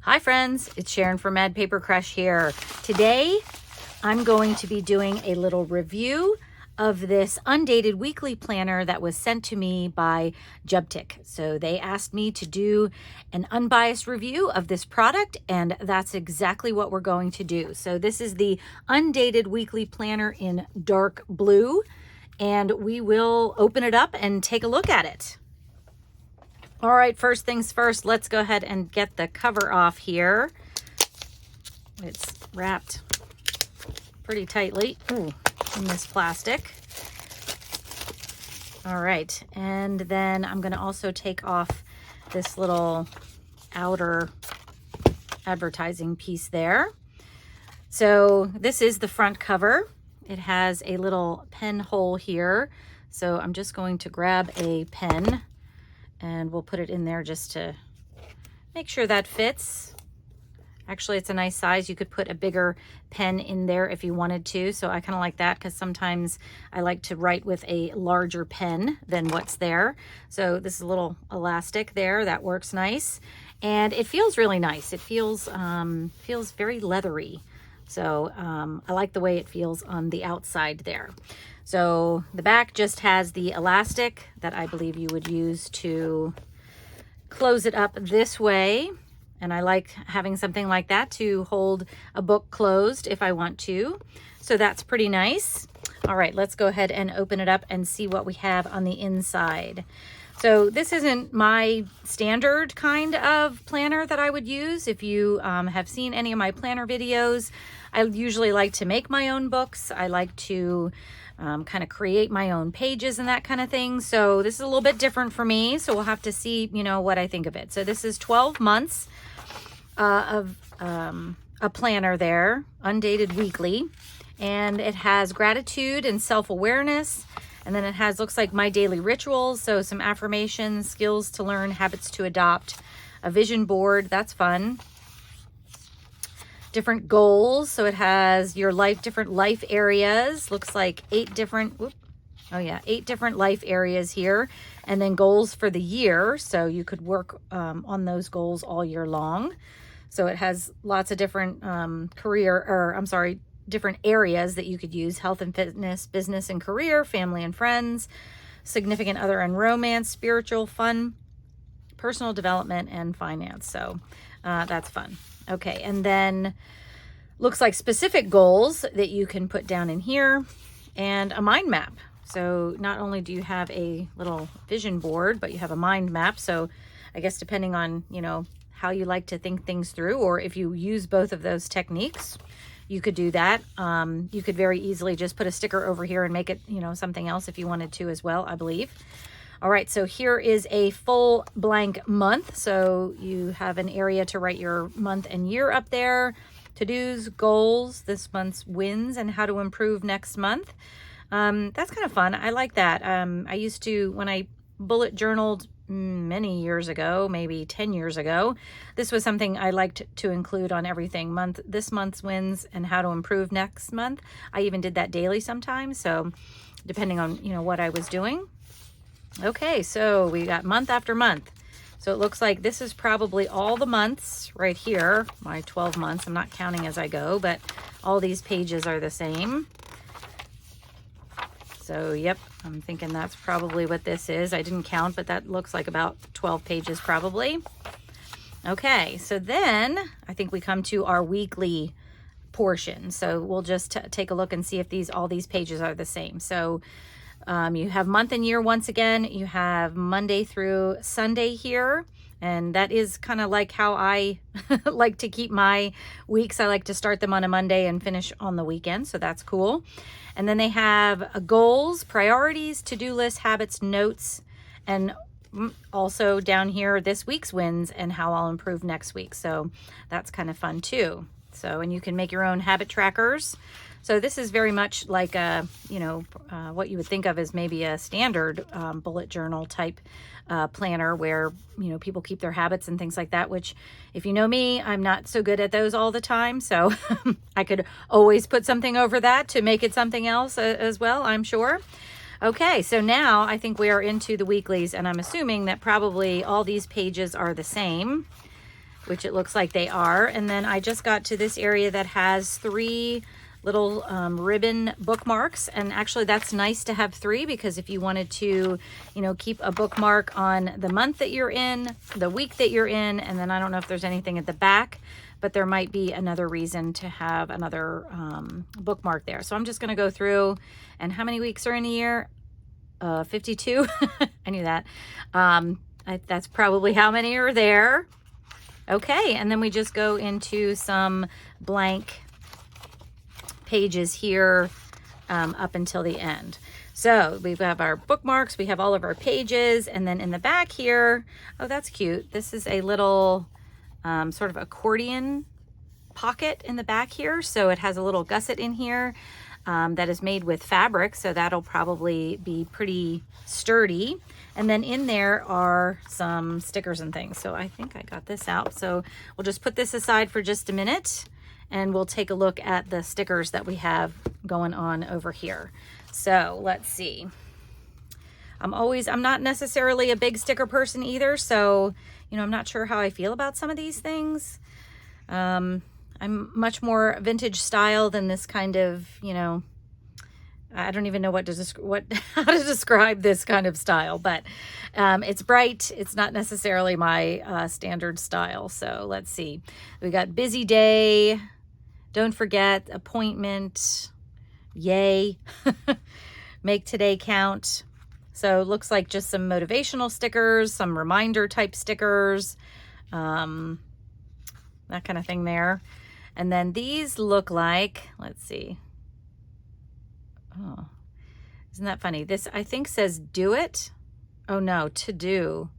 Hi friends, it's Sharon from Mad Paper Crush here. Today, I'm going to be doing a little review of this undated weekly planner that was sent to me by Jubtic. So they asked me to do an unbiased review of this product, and that's exactly what we're going to do. So this is the undated weekly planner in dark blue, and we will open it up and take a look at it. All right, first things first, let's go ahead and get the cover off here. It's wrapped pretty tightly in this plastic. All right, and then I'm gonna also take off this little outer advertising piece there. So this is the front cover. It has a little pen hole here. So I'm just going to grab a pen and we'll put it in there just to make sure that fits. Actually, it's a nice size. You could put a bigger pen in there if you wanted to. So I kind of like that because sometimes I like to write with a larger pen than what's there. So this is a little elastic there. That works nice. And it feels really nice. It feels very leathery. So I like the way it feels on the outside there. So the back just has the elastic that I believe you would use to close it up this way. And I like having something like that to hold a book closed if I want to. So that's pretty nice. All right, let's go ahead and open it up and see what we have on the inside. So this isn't my standard kind of planner that I would use. If you have seen any of my planner videos, I usually like to make my own books. I like to kind of create my own pages and that kind of thing. So this is a little bit different for me. So we'll have to see, what I think of it. So this is 12 months of a planner there, undated weekly. And it has gratitude and self-awareness. And then it has, looks like my daily rituals. So some affirmations, skills to learn, habits to adopt, a vision board. That's fun. Different goals. So it has your different life areas. Looks like 8 different life areas here. And then goals for the year. So you could work on those goals all year long. So it has lots of different different areas that you could use: health and fitness, business and career, family and friends, significant other and romance, spiritual, fun, personal development, and finance. So that's fun. Okay, and then looks like specific goals that you can put down in here, and a mind map. So not only do you have a little vision board, but you have a mind map. So I guess depending on, how you like to think things through, or if you use both of those techniques, you could do that. You could very easily just put a sticker over here and make it, something else if you wanted to as well, I believe. All right, so here is a full blank month. So you have an area to write your month and year up there, to-dos, goals, this month's wins, and how to improve next month. That's kind of fun. I like that. I used to, when I bullet journaled many years ago, maybe 10 years ago, this was something I liked to include on everything. This month's wins and how to improve next month. I even did that daily sometimes. So depending on, what I was doing. Okay, so we got month after month. So it looks like this is probably all the months right here, my 12 months. I'm not counting as I go, but all these pages are the same. So, yep, I'm thinking that's probably what this is. I didn't count, but that looks like about 12 pages probably. Okay, so then I think we come to our weekly portion. So we'll just take a look and see if all these pages are the same. So you have month and year once again. You have Monday through Sunday here. And that is kind of like how I like to keep my weeks. I like to start them on a Monday and finish on the weekend. So that's cool. And then they have goals, priorities, to-do list, habits, notes, and also down here, this week's wins and how I'll improve next week. So that's kind of fun too. So, and you can make your own habit trackers. So this is very much like what you would think of as maybe a standard bullet journal type planner where, people keep their habits and things like that, which if you know me, I'm not so good at those all the time. So I could always put something over that to make it something else as well, I'm sure. Okay, so now I think we are into the weeklies, and I'm assuming that probably all these pages are the same. which it looks like they are. And then I just got to this area that has 3 little ribbon bookmarks, and actually that's nice to have 3, because if you wanted to, you know, keep a bookmark on the month that you're in, the week that you're in, and then I don't know if there's anything at the back, but there might be another reason to have another bookmark there. So I'm just going to go through, and how many weeks are in a year? 52. I knew that. That's probably how many are there. Okay, and then we just go into some blank pages here up until the end. So we have our bookmarks, we have all of our pages, and then in the back here, oh, that's cute. This is a little sort of accordion pocket in the back here. So it has a little gusset in here that is made with fabric. So that'll probably be pretty sturdy. And then in there are some stickers and things. So I think I got this out. So we'll just put this aside for just a minute, and we'll take a look at the stickers that we have going on over here. So let's see. I'm not necessarily a big sticker person either. So, you know, I'm not sure how I feel about some of these things. I'm much more vintage style than this kind of, you know, I don't even know how to describe this kind of style, but it's bright. It's not necessarily my standard style. So let's see. We got busy day. Don't forget, appointment, yay, make today count. So it looks like just some motivational stickers, some reminder type stickers, that kind of thing there. And then these look like, let's see. Oh, isn't that funny? This, I think, says do it. Oh no, to do,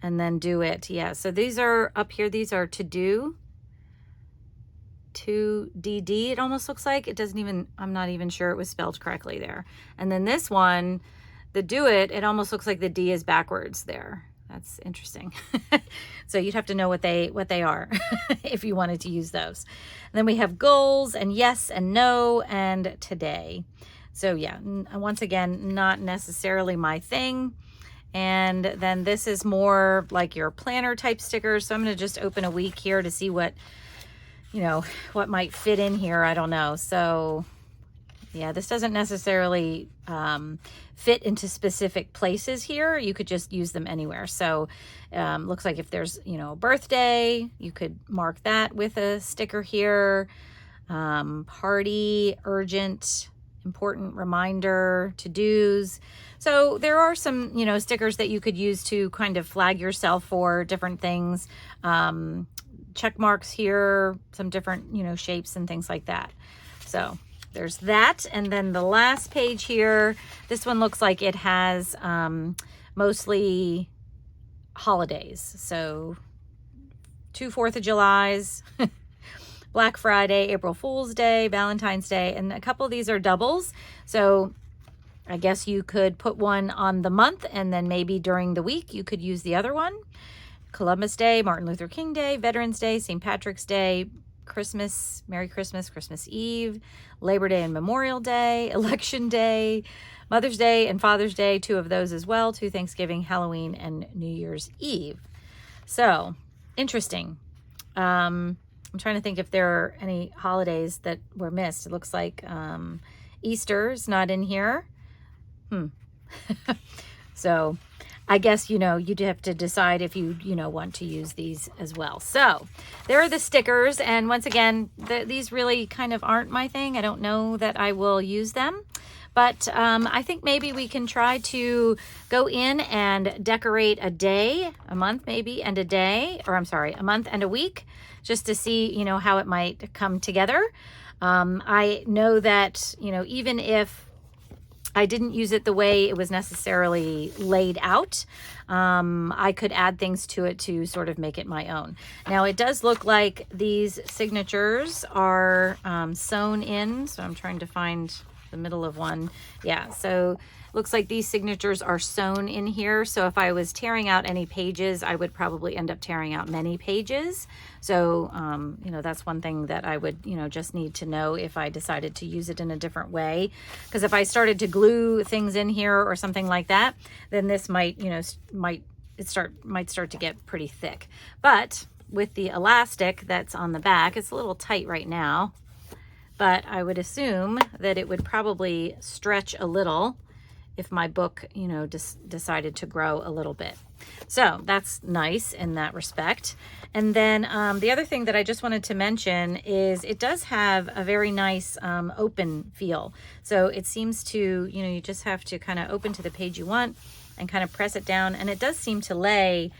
and then do it. Yeah, so these are up here. These are to do. 2DD, it almost looks like. It doesn't even, I'm not even sure it was spelled correctly there. And then this one, the do it almost looks like the D is backwards there. That's interesting. So you'd have to know what they are if you wanted to use those. And then we have goals and yes and no and today. So yeah, once again, not necessarily my thing. And then this is more like your planner type stickers. So I'm going to just open a week here to see what, you know, what might fit in here. I don't know. So yeah, this doesn't necessarily fit into specific places here. You could just use them anywhere. So looks like if there's, you know, a birthday, you could mark that with a sticker here. Party, urgent, important reminder, to-dos. So there are some, you know, stickers that you could use to kind of flag yourself for different things. Check marks here, some different, you know, shapes and things like that. So there's that. And then the last page here, this one looks like it has mostly holidays. So 2 4th of Julys, Black Friday, April Fool's Day, Valentine's Day, and a couple of these are doubles. So I guess you could put one on the month, and then maybe during the week you could use the other one. Columbus Day, Martin Luther King Day, Veterans Day, St. Patrick's Day, Christmas, Merry Christmas, Christmas Eve, Labor Day and Memorial Day, Election Day, Mother's Day and Father's Day, 2 of those as well, 2 Thanksgiving, Halloween, and New Year's Eve. So interesting. I'm trying to think if there are any holidays that were missed. It looks like Easter's not in here. So I guess, you know, you'd have to decide if you know, want to use these as well. So there are the stickers. And once again, these really kind of aren't my thing. I don't know that I will use them. But I think maybe we can try to go in and decorate a day, a month maybe, and a day, or I'm sorry, a month and a week, just to see, you know, how it might come together. I know that, you know, even if I didn't use it the way it was necessarily laid out, I could add things to it to sort of make it my own. Now it does look like these signatures are sewn in, so I'm trying to find the middle of one. Yeah, so looks like these signatures are sewn in here. So if I was tearing out any pages, I would probably end up tearing out many pages. So, you know, that's one thing that I would, you know, just need to know if I decided to use it in a different way. Because if I started to glue things in here or something like that, then this might, you know, might start to get pretty thick. But with the elastic that's on the back. It's a little tight right now, but I would assume that it would probably stretch a little if my book, you know, decided to grow a little bit. So that's nice in that respect. And then the other thing that I just wanted to mention is it does have a very nice open feel. So it seems to, you know, you just have to kind of open to the page you want and kind of press it down. And it does seem to lay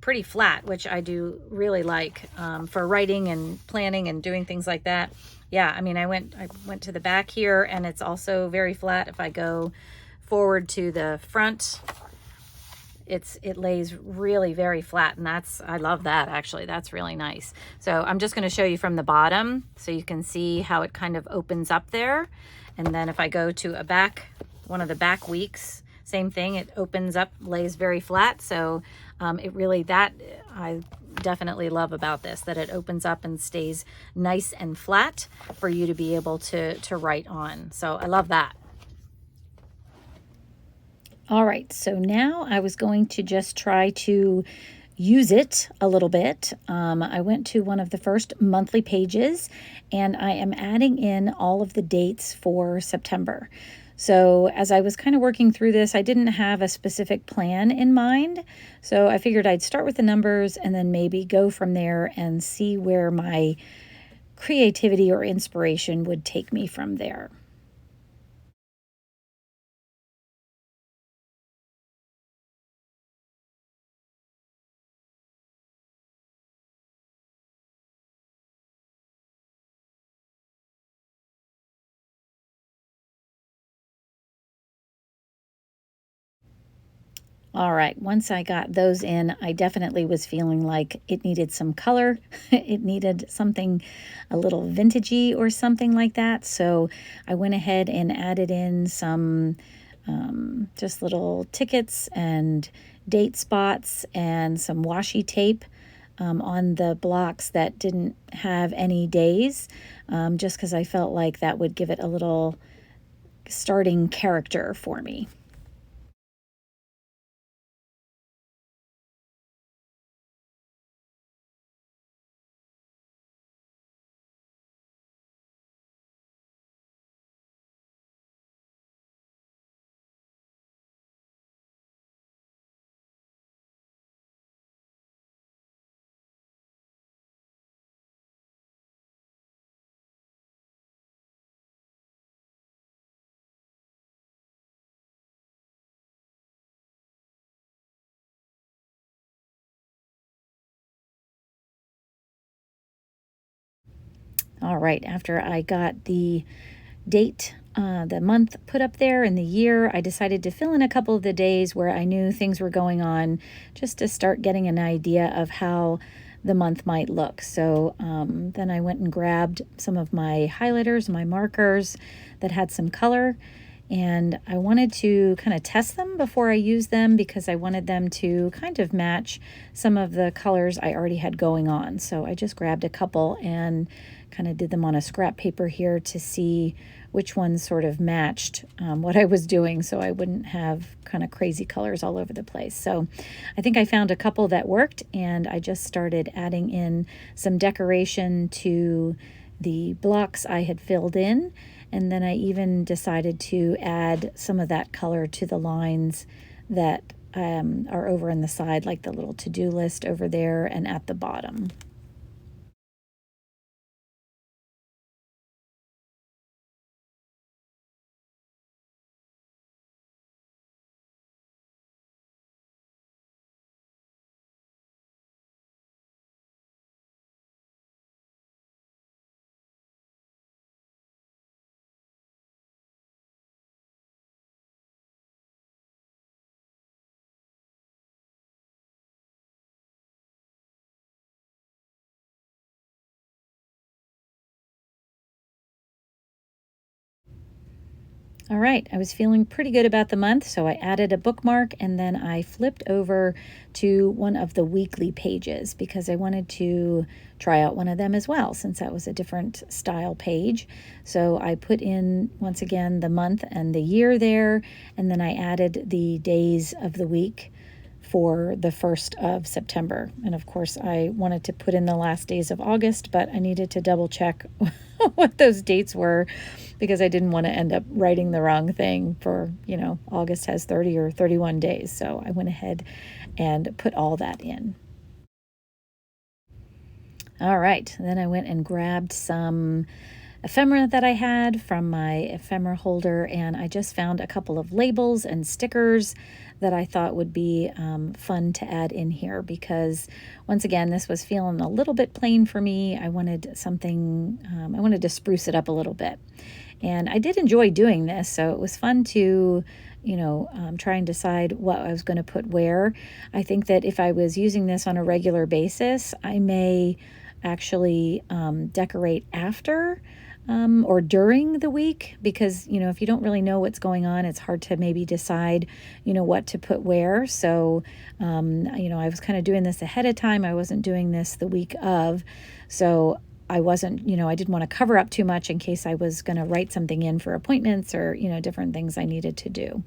pretty flat, which I do really like for writing and planning and doing things like that. Yeah, I mean, I went to the back here and it's also very flat. If I go forward to the front, it lays really very flat, and I love that. Actually, that's really nice. So I'm just going to show you from the bottom so you can see how it kind of opens up there. And then if I go to one of the back weeks, same thing, it opens up, lays very flat. So it really, that I definitely love about this, that it opens up and stays nice and flat for you to be able to write on. So I love that. All right, so now I was going to just try to use it a little bit. I went to one of the first monthly pages and I am adding in all of the dates for September. So as I was kind of working through this, I didn't have a specific plan in mind. So I figured I'd start with the numbers and then maybe go from there and see where my creativity or inspiration would take me from there. All right, once I got those in, I definitely was feeling like it needed some color. It needed something a little vintagey or something like that. So I went ahead and added in some just little tickets and date spots and some washi tape on the blocks that didn't have any days, just because I felt like that would give it a little starting character for me. All right, after I got the date, the month put up there and the year, I decided to fill in a couple of the days where I knew things were going on, just to start getting an idea of how the month might look. So then I went and grabbed some of my highlighters, my markers that had some color, and I wanted to kind of test them before I used them because I wanted them to kind of match some of the colors I already had going on. So I just grabbed a couple and kind of did them on a scrap paper here to see which ones sort of matched what I was doing, so I wouldn't have kind of crazy colors all over the place. So I think I found a couple that worked, and I just started adding in some decoration to the blocks I had filled in. And then I even decided to add some of that color to the lines that are over in the side, like the little to-do list over there and at the bottom. All right, I was feeling pretty good about the month, so I added a bookmark and then I flipped over to one of the weekly pages because I wanted to try out one of them as well, since that was a different style page. So I put in, once again, the month and the year there, and then I added the days of the week for the 1st of September. And of course, I wanted to put in the last days of August, but I needed to double check what those dates were because I didn't want to end up writing the wrong thing for, August has 30 or 31 days. So I went ahead and put all that in. All right, then I went and grabbed some ephemera that I had from my ephemera holder, and I just found a couple of labels and stickers that I thought would be fun to add in here because, once again, this was feeling a little bit plain for me. I wanted something, I wanted to spruce it up a little bit. And I did enjoy doing this, so it was fun to try and decide what I was going to put where. I think that if I was using this on a regular basis, I may actually decorate after or during the week because, if you don't really know what's going on, it's hard to maybe decide, what to put where. So, I was kind of doing this ahead of time. I wasn't doing this the week of. So I wasn't, I didn't want to cover up too much in case I was going to write something in for appointments or, different things I needed to do.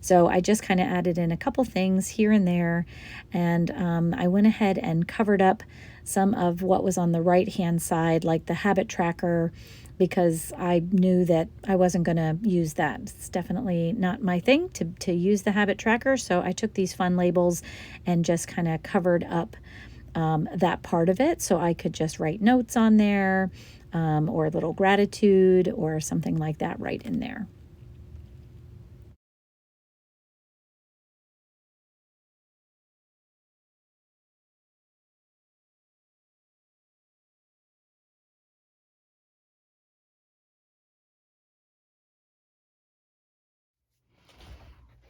So I just kind of added in a couple things here and there. And I went ahead and covered up some of what was on the right-hand side, like the habit tracker, because I knew that I wasn't going to use that. It's definitely not my thing to use the habit tracker. So I took these fun labels and just kind of covered up that part of it so I could just write notes on there or a little gratitude or something like that right in there.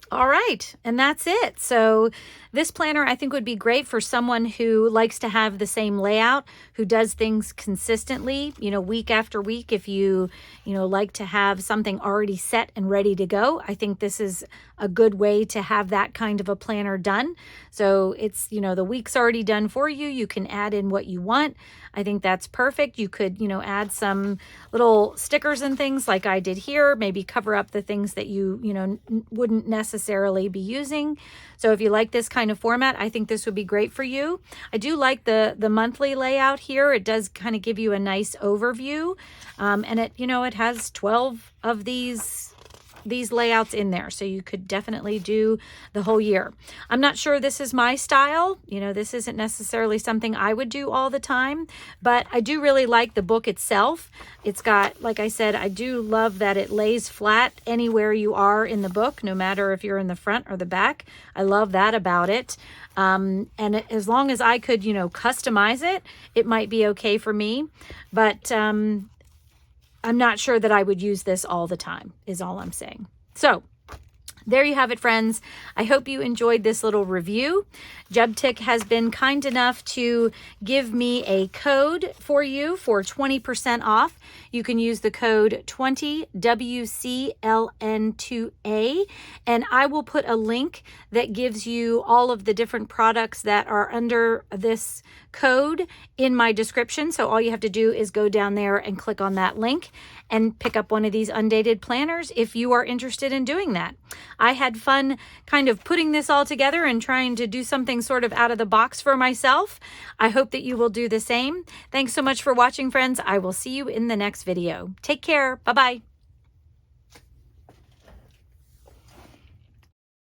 All right, and that's it. So this planner I think would be great for someone who likes to have the same layout, who does things consistently, week after week. If you, like to have something already set and ready to go, I think this is a good way to have that kind of a planner done. So it's, the week's already done for you. You can add in what you want. I think that's perfect. You could, add some little stickers and things like I did here, maybe cover up the things that you, wouldn't necessarily be using. So if you like this kind of format, I think this would be great for you. I do like the monthly layout here. It does kind of give you a nice overview. And it, it has 12 of these layouts in there, so you could definitely do the whole year. I'm not sure this is my style. This isn't necessarily something I would do all the time, but I do really like the book itself. It's got, like I said, I do love that it lays flat anywhere you are in the book, no matter if you're in the front or the back. I love that about it. And as long as I could, customize it, it might be okay for me. But I'm not sure that I would use this all the time, is all I'm saying. So there you have it, friends. I hope you enjoyed this little review. Jubtic has been kind enough to give me a code for you for 20% off. You can use the code 20WCLN2A, and I will put a link that gives you all of the different products that are under this code in my description. So all you have to do is go down there and click on that link and pick up one of these undated planners if you are interested in doing that. I had fun kind of putting this all together and trying to do something sort of out of the box for myself. I hope that you will do the same. Thanks so much for watching, friends. I will see you in the next video. Take care. Bye-bye.